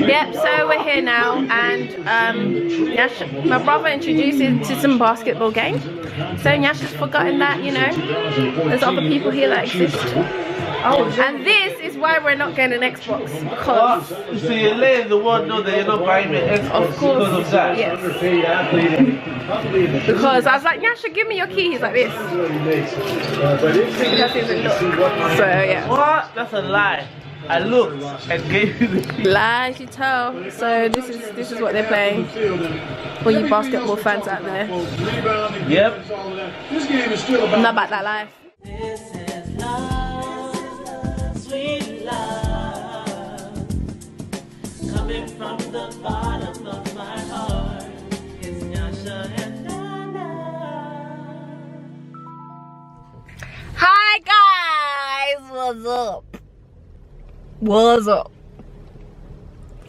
Yep, so we're here now, and Nyasha, my brother introduced it to some basketball game. So Nyasha's forgotten that, you know, there's other people here that exist. Oh, and this is why we're not getting an Xbox, because so you're letting the world know that you're not buying an Xbox of course, because of that. Yes. Because I was like, Nyasha, give me your key. He's like this. That doesn't look. So yeah. What? That's a lie. I looked and gave you the key. Lies you tell. So this is what they're playing for you basketball fans out there. Yep. Not about that life. This is love, sweet love, coming from the bottom of my heart. It's Nyasha and Nana. Hi guys, what's up? What's up?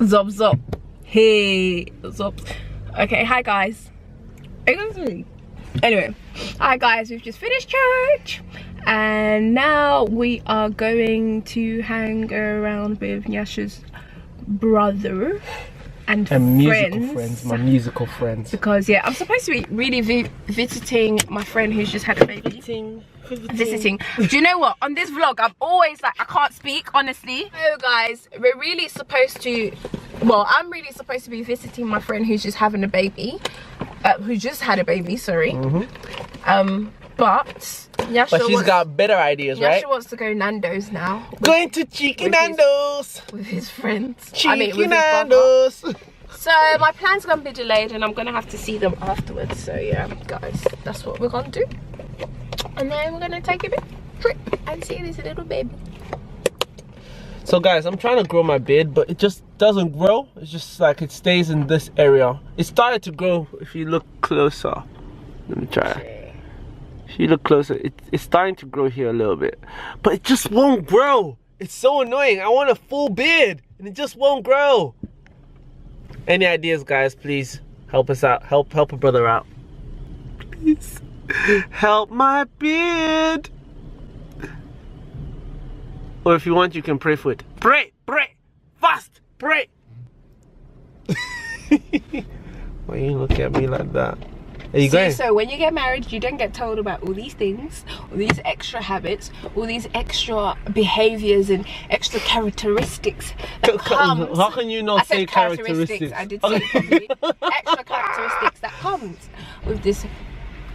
Zop zop. Hey, zop. Okay, hi guys. Anyway, hi guys, we've just finished church and now we are going to hang around with Nyasha's brother and friends. My musical friends. Because yeah, I'm supposed to be really visiting my friend who's just had a baby. Visiting. Do you know what? On this vlog, I'm always like, I can't speak, honestly. So guys, we're really supposed to, well, I'm really supposed to be visiting my friend who's just having a baby. Who just had a baby, sorry. But Nyasha she's got better ideas, right? Nyasha wants to go Nando's now. Going to Cheeky Nando's. With his friends. Cheeky Nando's. So my plan's gonna be delayed and I'm gonna have to see them afterwards. So yeah, guys, that's what we're gonna do. And then we're gonna take a bit trip and see this little baby. So guys, I'm trying to grow my beard, but it just doesn't grow. It's just like it stays in this area. It started to grow if you look closer. Let me try. If you look closer, it's starting to grow here a little bit. But it just won't grow. It's so annoying. I want a full beard and it just won't grow. Any ideas, guys, please help us out. Help a brother out. Please. Help my beard. Or if you want, you can pray for it. Pray, fast, pray. Why you look at me like that? Are you going? So when you get married, you don't get told about all these things, all these extra habits, all these extra behaviors and extra characteristics that comes. How can you not say characteristics? I did say it properly. Extra characteristics that comes with this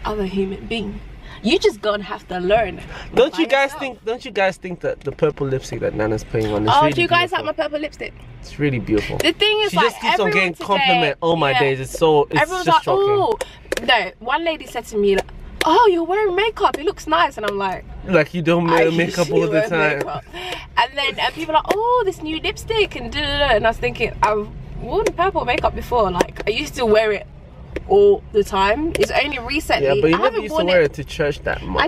other human being. You just gonna have to learn. Don't you guys think that the purple lipstick that Nana's putting on is really do you guys beautiful? like my purple lipstick? It's really beautiful. The thing is, she just keeps on getting compliment all my days. It's everyone's just like, shocking. oh no, one lady said to me like, oh, you're wearing makeup, it looks nice, and I'm like you don't wear makeup all the time. And then people are like, oh, this new lipstick and and I was thinking, I've worn purple makeup before, like I used to wear it all the time. It's only recently. Yeah, but you never used to wear it to church that much.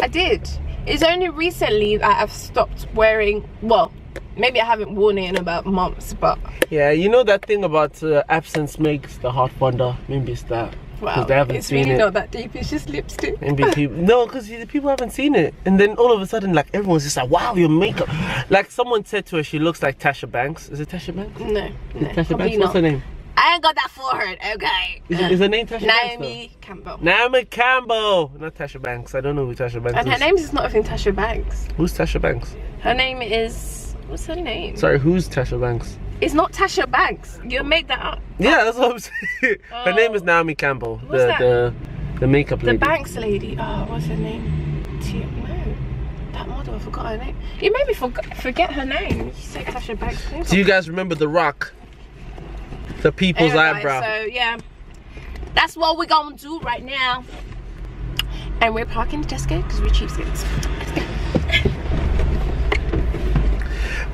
I did. It's only recently that I've stopped wearing, well, maybe I haven't worn it in about months, but yeah, you know that thing about absence makes the heart fonder. Maybe it's that. Wow, they haven't it's seen really it. not that deep. It's just lipstick. Maybe people no, because people haven't seen it, and then all of a sudden, like everyone's just like, "Wow, your makeup!" Like someone said to her, she looks like Tasha Banks. Is it Tasha Banks? No, Tasha Banks. What's her name? I ain't got that forehead. Okay. Is her name Tasha Banks? Naomi Campbell. Naomi Campbell, not Tasha Banks. I don't know who Tasha Banks is. And her name is not even Tasha Banks. Who's Tasha Banks? Her name is, what's her name? Sorry, who's Tasha Banks? It's not Tasha Banks. You made that up. Yeah, that's what I'm saying. Her name is Naomi Campbell. What's the makeup lady. The Banks lady. Oh, what's her name? No. That model, I forgot her name. You made me forget her name. You said Tasha Banks. Do you guys remember The Rock? The people's eyebrow. So yeah, that's what we're gonna do right now. And we're parking the Tesco because we're cheapskates.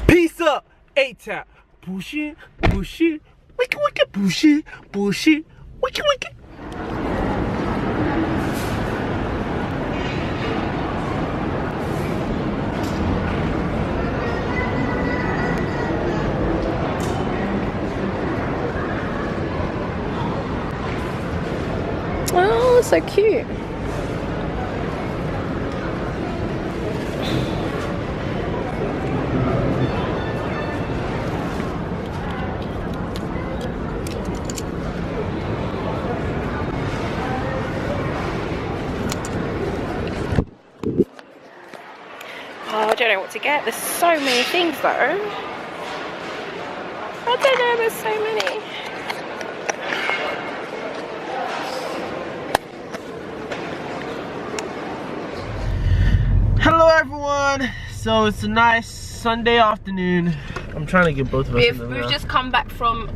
Peace up, A-Tap. Push it, wicky wicky, push it, wicky wicky. Oh, so cute. know what to get. There's so many things though. I don't know, there's so many. Hello everyone. So it's a nice Sunday afternoon. I'm trying to get both of us in the We've just come back from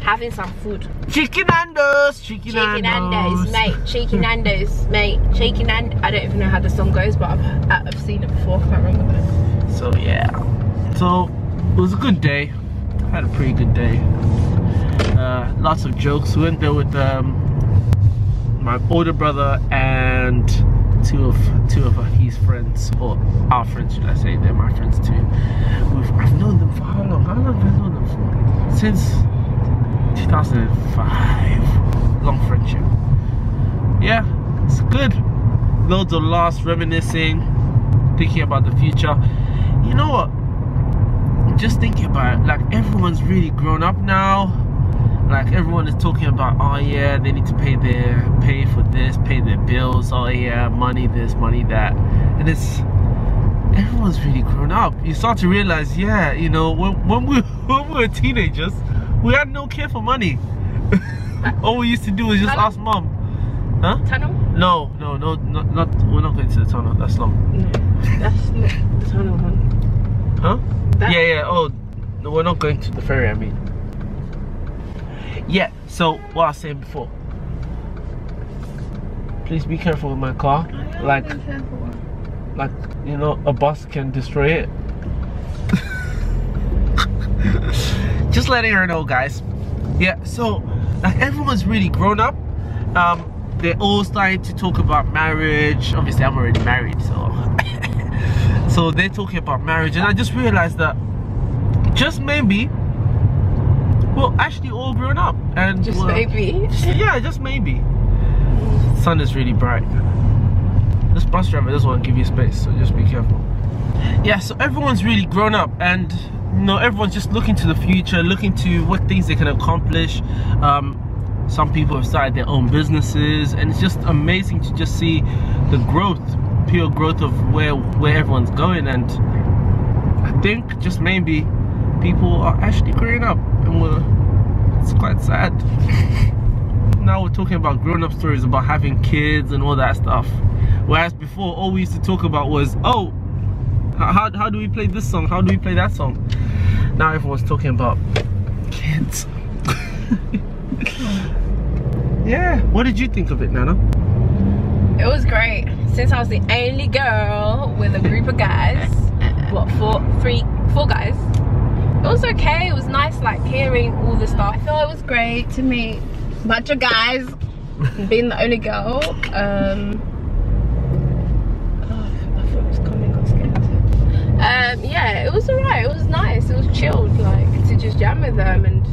having some food. Chicken Nando's, chicken Nando's, mate. Cheeky Nando's, mate. Cheeky Nando's. I don't even know how the song goes, but I've seen it before. I can't remember that. So yeah. So it was a good day. I had a pretty good day. Lots of jokes. We went there with my older brother and two of his friends, or our friends should I say. They're my friends too. I've known them for how long? How long have I known them for? Since 2005. Long friendship. Yeah, it's good. Loads of laughs, reminiscing, thinking about the future. You know what? Just thinking about it, like everyone's really grown up now. Like everyone is talking about, oh yeah, they need to pay for this, pay their bills, oh yeah, money this, money that. And it's, everyone's really grown up. You start to realize, yeah, you know, when we were teenagers, we had no care for money. All we used to do was just ask mom. Huh? Tunnel? No, not we're not going to the tunnel, that's long. No, that's not the tunnel, huh? Huh? Yeah, oh, no, we're not going to the ferry, I mean. Yeah, so what I was saying before. Please be careful with my car. Like, you know, a bus can destroy it. Just letting her know, guys. Yeah, so like everyone's really grown up. They're all starting to talk about marriage. Obviously, I'm already married, so so they're talking about marriage, and I just realized that just maybe we're actually all grown up, and just maybe. Yeah, just maybe. The sun is really bright. This bus driver doesn't want to give you space, so just be careful. Yeah, so everyone's really grown up, and you know, everyone's just looking to the future, looking to what things they can accomplish. Some people have started their own businesses, and it's just amazing to just see the growth, pure growth of where everyone's going. And I think just maybe people are actually growing up, and it's quite sad. Now we're talking about grown-up stories about having kids and all that stuff, whereas before all we used to talk about was, oh, how do we play this song, how do we play that song. Now everyone's talking about kids. Yeah, what did you think of it, Nana? It was great. Since I was the only girl with a group of guys, what, four guys, it was okay. It was nice, like hearing all the stuff. I thought it was great to meet a bunch of guys, being the only girl. I thought it was coming, got scared. Yeah, it was alright. It was nice. It was chilled, like to just jam with them, and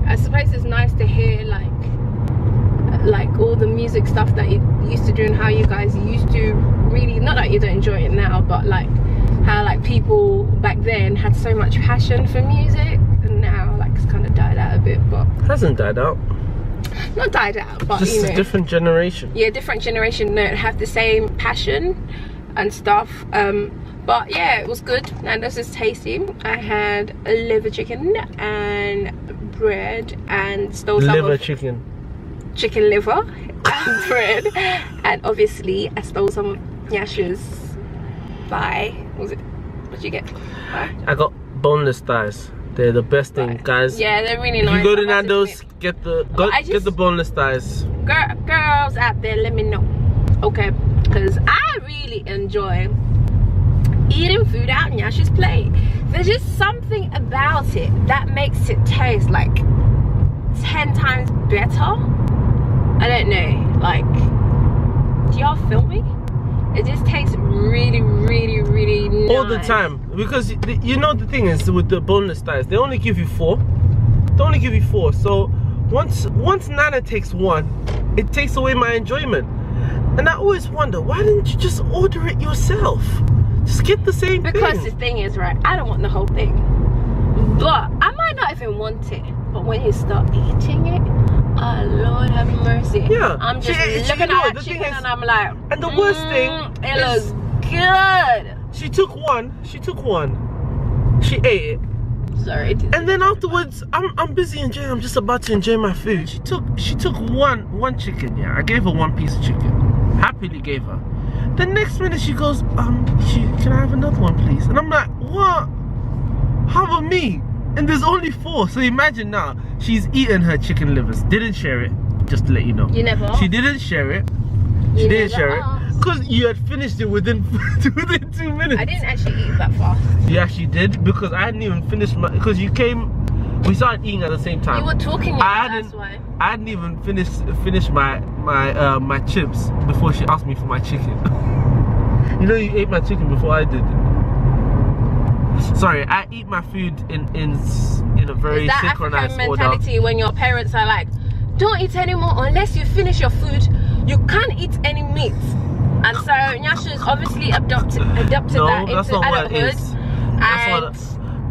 I suppose it's nice to hear like all the music stuff that you used to do and how you guys used to really, not that you don't enjoy it now, but like how like people back then had so much passion for music, and now like it's kind of died out a bit. But it hasn't died out. Not died out, but just you know, a different generation. Yeah, different generation don't have the same passion and stuff. But yeah, it was good, and this is tasty. I had a liver chicken and bread, and stole some Liver of chicken liver and bread, and obviously I stole some of Nyasha's thigh. What did you get? I got boneless thighs. They're the best thing, guys. Yeah, they're really if nice. you go to Nando's, get the boneless thighs. Girls out there, let me know, okay? Because I really enjoy eating food out Nyasha's plate. There's just something about it that makes it taste like 10 times better. I don't know, like, do y'all feel me? It just tastes really nice. All the time, because you know the thing is with the boneless thighs, they only give you 4. They only give you 4. So once Nana takes one, it takes away my enjoyment. And I always wonder, why didn't you just order it yourself? Just get the same thing. Because the thing is, right, I don't want the whole thing, but I might not even want it. But when you start eating it, oh Lord have mercy. Yeah, I'm just looking at that chicken and I'm like, and the worst thing it looks good. She took one. She ate it. Sorry. And then afterwards, I'm busy enjoying. I'm just about to enjoy my food. She took one chicken. Yeah, I gave her one piece of chicken. Happily gave her. The next minute she goes, can I have another one, please? And I'm like, what? How about me? And there's only 4. So imagine now, she's eaten her chicken livers. Didn't share it. Just to let you know. You never. She didn't share it. She didn't share it. Because you had finished it within 2 minutes. I didn't actually eat that fast. You actually did, because I hadn't even finished my. Because you came, we started eating at the same time. You were talking. That's why. I hadn't even finished my chips before she asked me for my chicken. You know, you ate my chicken before I did. Sorry, I eat my food in a very synchronized African mentality order. When your parents are like, don't eat anymore unless you finish your food. You can't eat any meat. And so Nyasha's obviously adopted that into adulthood.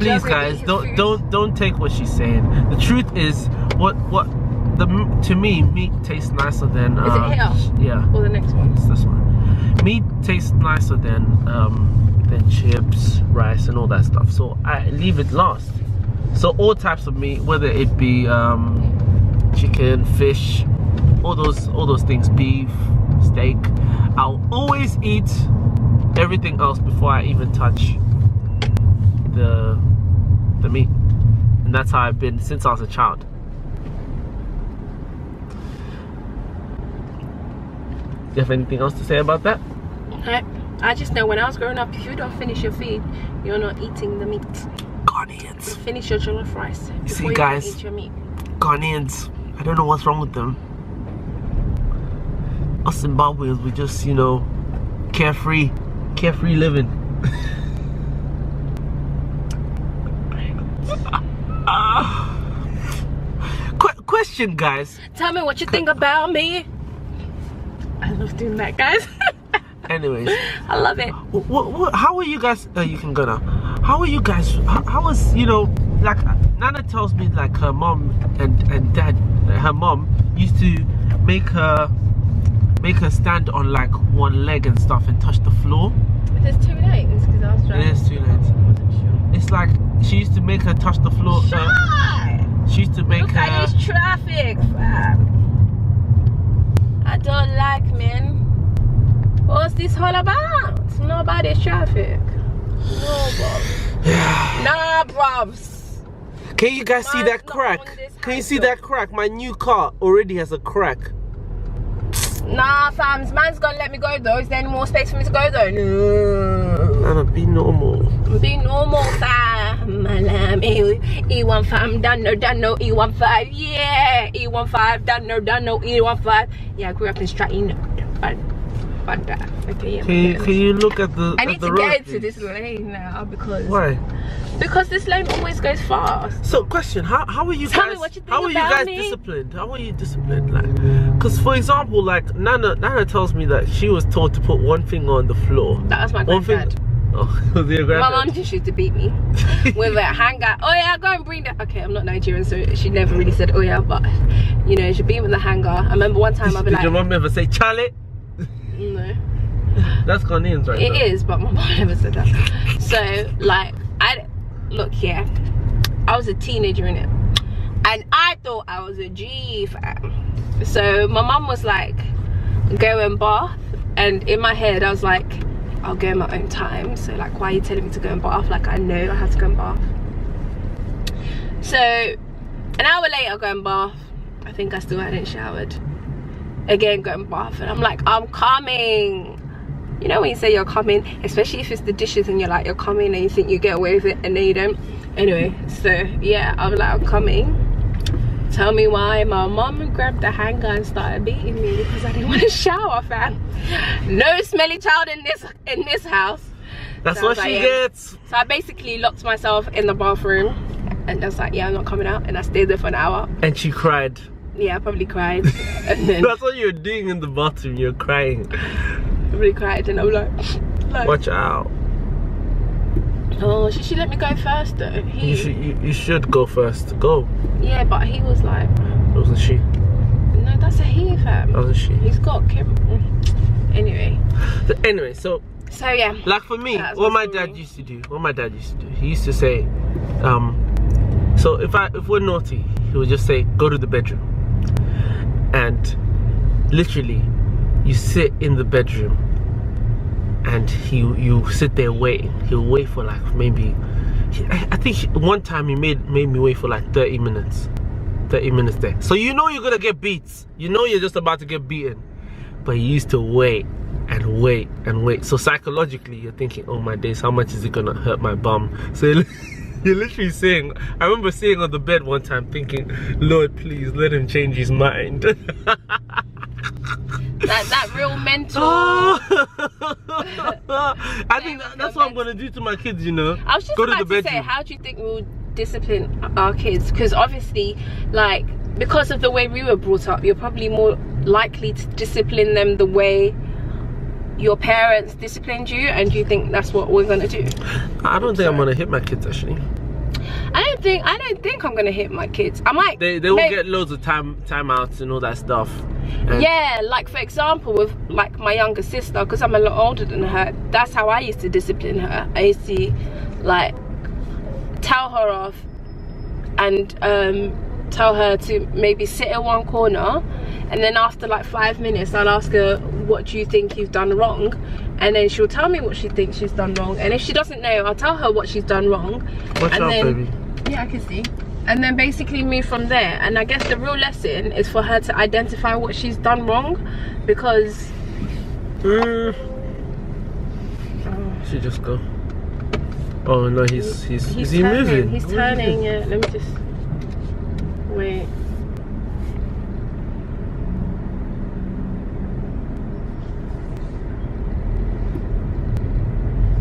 Please guys, don't take what she's saying. The truth is, to me, meat tastes nicer than. Is it here? Yeah. Or the next one? It's this one. Meat tastes nicer than chips, rice, and all that stuff. So I leave it last. So all types of meat, whether it be chicken, fish, all those things, beef, steak, I'll always eat everything else before I even touch the meat. And that's how I've been since I was a child. Do you have anything else to say about that? I just know when I was growing up, if you don't finish your feed, you're not eating the meat. Ghanaians. You finish your jollof rice before see, you guys, eat your meat. Ghanaians, I don't know what's wrong with them. Us Zimbabweans, we just, you know, carefree living. Question, guys. Tell me what you think about me. I love doing that, guys. Anyways, I love it. How are you guys? You can go now. How are you guys? How was, you know, like Nana tells me, like her mom and dad, her mom used to make her stand on like one leg and stuff and touch the floor. It is too late because I was driving. It is too late. I wasn't sure. It's like she used to make her touch the floor. She used to make Look her. at this traffic, fam. I don't like, man. What's this all about? Nobody's traffic. No, bruv. Nah, bruvs. Can you guys see that crack? Can you see that crack? My new car already has a crack. Nah, fams. Man's gonna let me go though. Is there any more space for me to go though? No. Nana, be normal. Be normal, fam. E1 fam, done no, E15. Yeah, E15, done no, E15. Yeah, I grew up in Stratton. Okay, yeah. Can you look at the? I need to road, get into please? this lane now because. Why? Because this lane always goes fast. So, question: How are you Tell guys? me what you think how are you about guys me? disciplined? How are you disciplined? Like, because for example, like Nana tells me that she was told to put one finger on the floor. That was my One granddad. Oh, was it your My granddad? mom just used to beat me with a hanger. Oh yeah, go and bring that. Okay, I'm not Nigerian, so she never really said oh yeah, but you know, she beat me with a hanger. I remember one time I'd be Did like, your mom ever say Charlie? no. That's Ghanaians, right? It is, but my mom never said that. So like, look here, I was a teenager in it, and I thought I was a G fam. So my mom was like, go and bath, and in my head I was like, I'll go in my own time. So like, why are you telling me to go and bath? Like I know I have to go and bath. So an hour later I go and bath. I think I still hadn't showered. Again, go and bath, and I'm like, I'm coming. You know when you say you're coming, especially if it's the dishes and you're like, you're coming and you think you get away with it and then you don't. Anyway, so yeah, I was like, I'm coming. Tell me why my mom grabbed the hanger and started beating me because I didn't want to shower, fam. No smelly child in this house. That's So I what was she like, gets. So I basically locked myself in the bathroom and I was like, yeah, I'm not coming out, and I stayed there for an hour. And she cried. Yeah, I probably cried. And then That's what you're doing in the bathroom. You're crying. probably cried, and I'm like Watch out. oh, she let me go first though. You should go first. Go. Yeah, but he was like, Wasn't she? no, that's a he, fam. Wasn't she? He's got Kim. Anyway. Anyway, so So yeah. Like for me, That's what my my story. dad used to do, he used to say, so if we're naughty, he would just say, go to the bedroom. And literally, you sit in the bedroom and you sit there waiting. He'll wait for like maybe, I think one time he made me wait for like 30 minutes. 30 minutes there. So you know you're gonna get beats. You know you're just about to get beaten. But he used to wait and wait and wait. So psychologically you're thinking, oh my days, how much is it gonna hurt my bum? So you're literally saying, I remember sitting on the bed one time thinking, Lord, please let him change his mind. that real mental. I think that's what I'm gonna do to my kids, you know. I was just about to say, how do you think we'll discipline our kids? Because obviously, like, because of the way we were brought up, you're probably more likely to discipline them the way your parents disciplined you. And do you think that's what we're gonna do? I don't think I'm gonna hit my kids actually. I don't think I'm gonna hit my kids. I might. They will get loads of timeouts and all that stuff. And yeah, like for example with like my younger sister, because I'm a lot older than her, that's how I used to discipline her. I used to like tell her off and tell her to maybe sit in one corner, and then after like 5 minutes I'll ask her, what do you think you've done wrong? And then she'll tell me what she thinks she's done wrong, and if she doesn't know, I'll tell her what she's done wrong. watch and out, then, baby. yeah, I can see. And then basically move from there. And I guess the real lesson is for her to identify what she's done wrong, because Should just go. Oh no, is he turning, moving? He's turning, yeah. Let me just wait.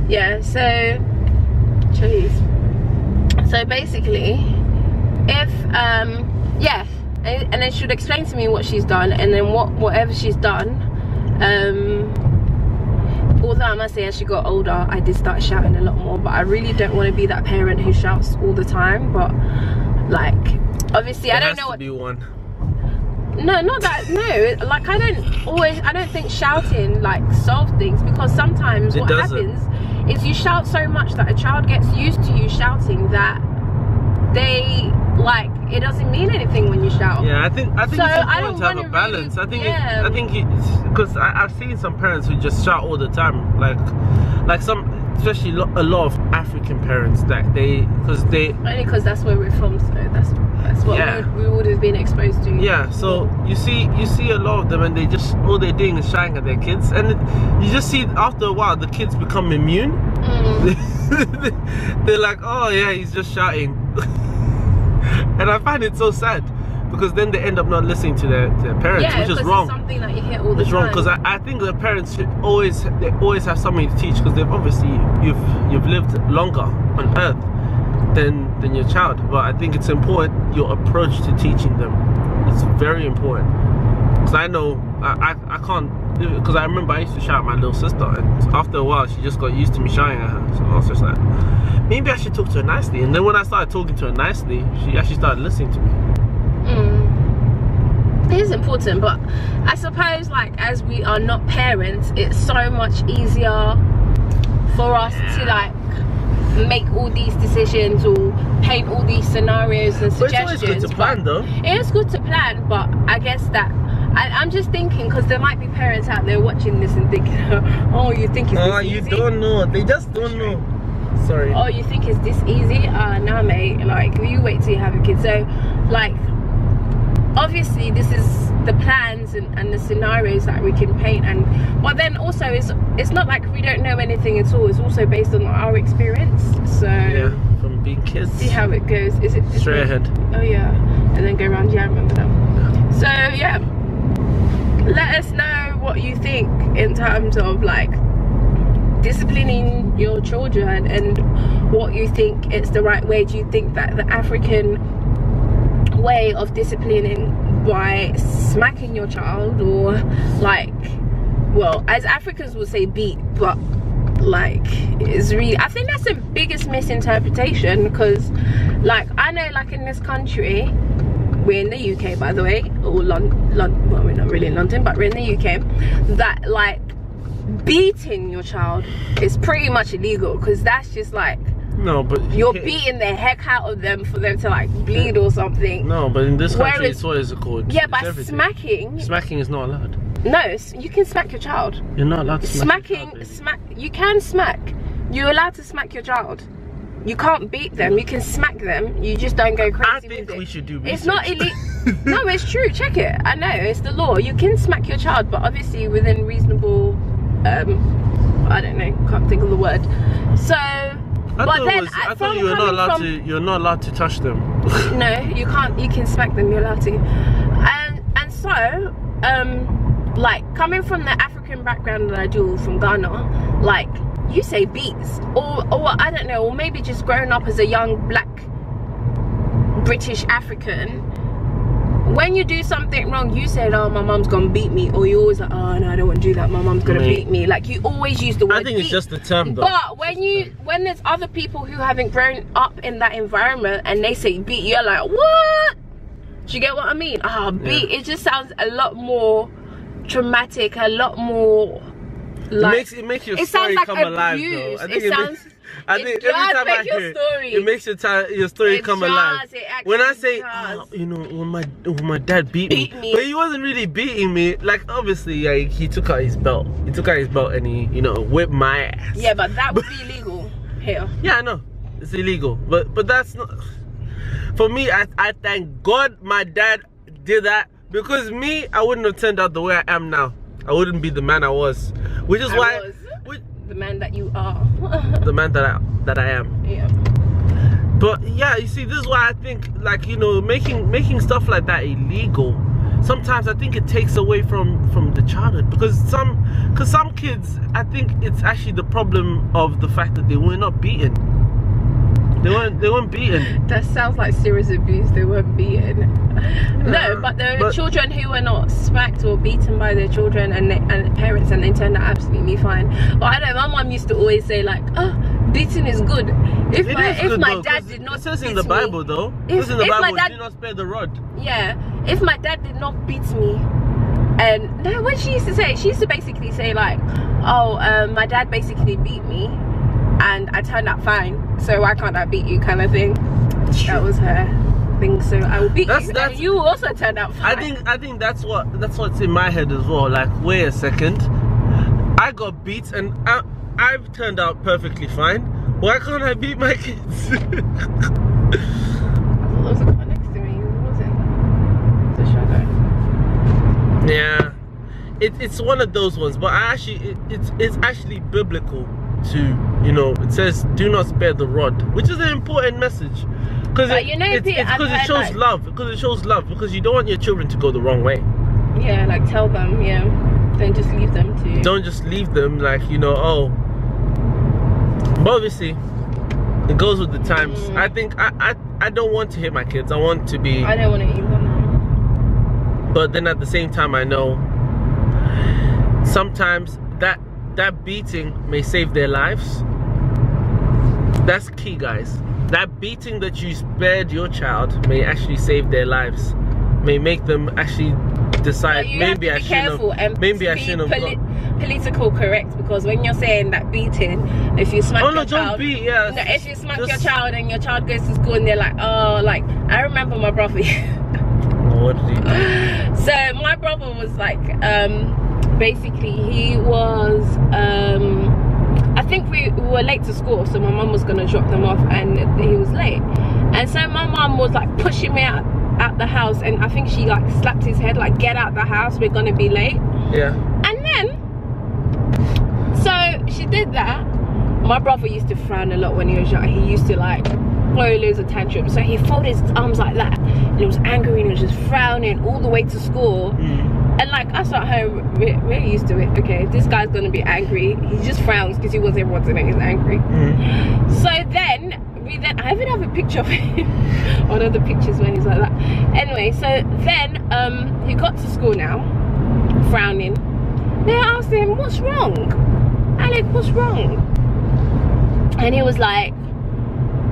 Yeah, so jeez. So basically, if yeah, and then she'd explain to me what she's done, and then whatever she's done, although I must say as she got older I did start shouting a lot more, but I really don't want to be that parent who shouts all the time. But like obviously I don't know what. Be one. No, not that. No, like I don't think shouting like solves things, because sometimes what happens is you shout so much that a child gets used to you shouting that they like it doesn't mean anything when you shout. Yeah, I think so it's important to have a balance. Really, I think because I've seen some parents who just shout all the time, like some, especially a lot of African parents, that only because that's where we're from, so that's what we would have been exposed to. Yeah, so you see a lot of them, and they just, all they're doing is shouting at their kids, and you just see after a while the kids become immune. They're like, oh yeah, he's just shouting. And I find it so sad, because then they end up not listening to their parents, which is wrong. It's something that you hear all the time. It's wrong, because I think the parents should always have something to teach, because they've obviously you've lived longer on earth than your child. But I think it's important, your approach to teaching them. It's very important, because I know I can't, because I remember I used to shout at my little sister, and after a while she just got used to me shouting at her. So I was just like, maybe I should talk to her nicely. And then when I started talking to her nicely, she actually started listening to me. It is important, but I suppose like as we are not parents, it's so much easier for us to like make all these decisions or paint all these scenarios and suggestions. But it's always good to plan, though. It is good to plan, but I guess that I'm just thinking, because there might be parents out there watching this and thinking, oh, you think it's this easy? Don't know, they just don't know. Sorry. Oh, you think it's this easy? Nah mate, like you wait till you have a kid. So like obviously this is the plans and the scenarios that we can paint, and but then also it's not like we don't know anything at all. It's also based on our experience. So yeah, from being kids. See how it goes. Is it straight ahead? Oh yeah, and then go around. Yeah, I remember that. Yeah. So yeah, let us know what you think in terms of like disciplining your children, and what you think is the right way. Do you think that the African way of disciplining by smacking your child, or like, well, as Africans would say beat, but like is really, I think that's the biggest misinterpretation, because like I know like in this country, we're in the UK by the way, or London, well we're not really in London, but we're in the UK, that like beating your child is pretty much illegal, because that's just like, no, but you're beating the heck out of them for them to like bleed or something. No, but in this country, Whereas, it's what is it called? Yeah, It's but everything. Smacking is not allowed. No, you can smack your child. You're not allowed to smack your child, Smack. You can smack. You're allowed to smack your child. You can't beat them. You can smack them. You just don't go crazy. I think we should do research. It's not illegal. No, it's true. Check it. I know it's the law. You can smack your child, but obviously within reasonable. I don't know. Can't think of the word. So. I thought you were not allowed to. You're not allowed to touch them. No, you can't. You can smack them. You're allowed to. And so, like coming from the African background that I do, from Ghana, like you say beats, or I don't know, or maybe just growing up as a young black British African. When you do something wrong, you say, "Oh, my mom's gonna beat me," or you always like, "Oh no, I don't want to do that. My mom's gonna beat me." Like you always use the word. I think it's just the term, though. But when there's other people who haven't grown up in that environment and they say beat, you're like, what? Do you get what I mean? Beat. It just sounds a lot more traumatic, a lot more. Like, it makes your story like come alive, though. I think every time I hear it makes your story come alive. When I say, you know, when my dad beat me, but he wasn't really beating me. Like obviously, like, he took out his belt. He took out his belt and he, you know, whipped my ass. Yeah, but that would be illegal here. Yeah, I know it's illegal, but that's not. For me, I thank God my dad did that, because me, I wouldn't have turned out the way I am now. I wouldn't be the man I was, which is why the man that you are. The man that I am. Yeah. But yeah, you see, this is why I think, like, you know, making stuff like that illegal, sometimes I think it takes away from the childhood, because some kids, I think it's actually the problem of the fact that they were not beaten. They weren't beaten. That sounds like serious abuse. They weren't beaten. No, but there are children who were not smacked or beaten by their children and parents, and they turned out absolutely fine. But I know my mom used to always say, like, "Oh, beating is good." If my dad did not, it says in the Bible, though. It says in the Bible, do not spare the rod. Yeah, if my dad did not beat me, and no, what she used to say, she used to basically say like, "Oh, my dad basically beat me, and I turned out fine, so why can't I beat you?" kind of thing. That was her thing. So I will beat you, and you also turned out fine. I think that's what's in my head as well. Like, wait a second, I got beat and I've turned out perfectly fine. Why can't I beat my kids? I thought there was a car next to me. What was it? It's a shadow. Yeah, it's one of those ones. But it's actually biblical to, you know, it says do not spare the rod, which is an important message, because it shows love. Because it shows love, because you don't want your children to go the wrong way. Yeah, like tell them, yeah, don't just leave them to. Don't just leave them, like, you know, oh. But obviously, it goes with the times. I think I don't want to hit my kids. I want to be. I don't want to eat them. But then at the same time, I know sometimes that beating may save their lives. That's key, guys. That beating that you spared your child may actually save their lives. May make them actually decide, maybe I shouldn't have. Political correct, because when you're saying that beating, if you smack your child, if you smack your child and your child goes to school and they're like, oh, like I remember my brother. What did he do? So my brother was like, basically he was, I think we were late to school, so my mum was gonna drop them off, and he was late, and so my mum was like pushing me out the house, and I think she like slapped his head like, get out the house, we're gonna be late. Yeah. And then so she did that. My brother used to frown a lot when he was young. He used to like throw loads of tantrums, so he folded his arms like that and he was angry and he was just frowning all the way to school. And like us at home, we're used to it. Okay, this guy's gonna be angry, he just frowns because he wants everyone to know he's angry. So then I even have a picture of him, one of the pictures when he's like that. Anyway, so then he got to school now, frowning. They asked him, what's wrong? Alec, what's wrong? And he was like,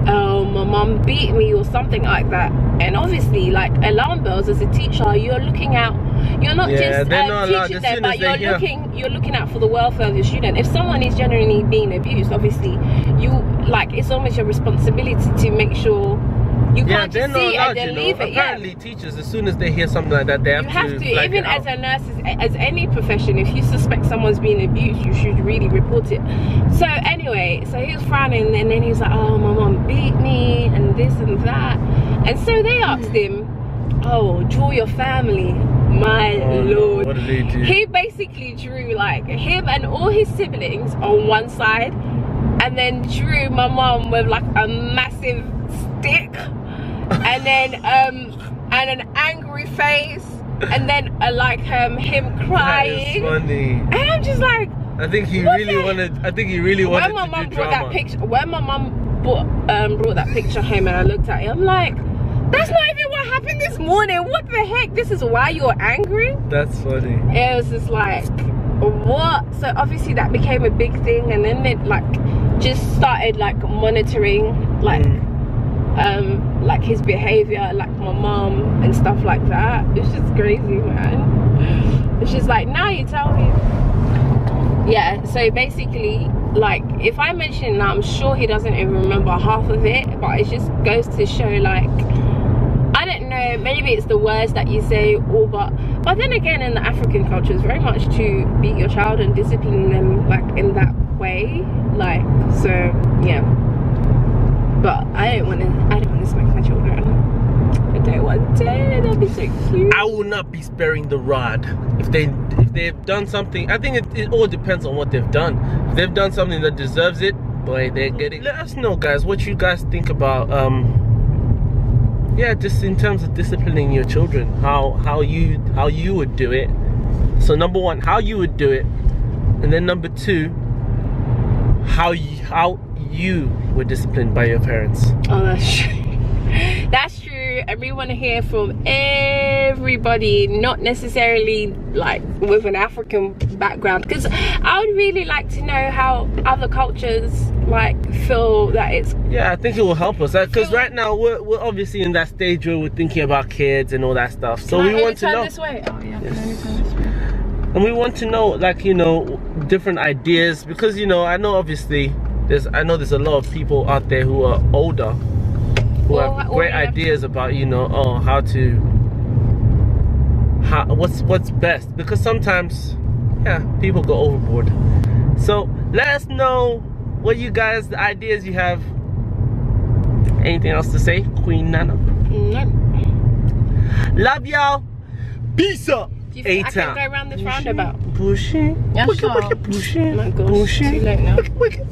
oh, my mum beat me or something like that. And obviously, like, alarm bells, as a teacher, you're looking out you're not just they're not allowed teaching as them, soon but as they're here. you're looking out for the welfare of your student. If someone is genuinely being abused, obviously you like, it's almost your responsibility to make sure you can't just see it and then leave it. Apparently teachers, as soon as they hear something like that, they have to flag even it as out. a nurse, as any profession, if you suspect someone's being abused, you should really report it. So anyway, so he was frowning, and then he was like, oh, my mom beat me and this and that. And so they asked him, oh, draw your family. My lord. What did they do? He basically drew like him and all his siblings on one side, and then drew my mom with like a massive stick, and then and an angry face, and then like him crying. That is funny. And I'm just like, I think he really wanted to do drama. That picture, when my mum brought that picture home, and I looked at it, I'm like, that's not even what happened this morning. What the heck? This is why you're angry? That's funny. It was just like, what? So obviously that became a big thing, and then it like just started like monitoring like his behavior, like my mom and stuff like that. It's just crazy, man. It's just like, now you tell me. Yeah, so basically, like, if I mention it now, I'm sure he doesn't even remember half of it, but it just goes to show, like, I don't know, maybe it's the words that you say, or but then again, in the African culture, it's very much to beat your child and discipline them, like, in that way, like, so yeah. But I don't want to smack my children. I don't want to. That'd be so cute. I will not be sparing the rod. If they've done something, I think it all depends on what they've done. If they've done something that deserves it, boy, they're getting. Let us know, guys, what you guys think about yeah, just in terms of disciplining your children, how you would do it. So number one, how you would do it, and then number two, how you were disciplined by your parents. Oh, that's true. That's true. And we want to hear from everybody, not necessarily like with an African background, because I would really like to know how other cultures like feel that it's. Yeah, I think it will help us, because right now we're obviously in that stage where we're thinking about kids and all that stuff. So we want to know. This way? Oh yeah. Yes. And we want to know, like, you know, different ideas, because, you know, I know obviously there's a lot of people out there who are older who have great ideas about, you know, what's best, because sometimes, yeah, people go overboard. So let us know what you guys, the ideas you have. Anything else to say, Queen Nana? No. Love y'all. Peace up. Do you think I can go around this roundabout? Pushing. Yeah, sure. Pushing. Oh my gosh, Pushing. too late now. Wicked.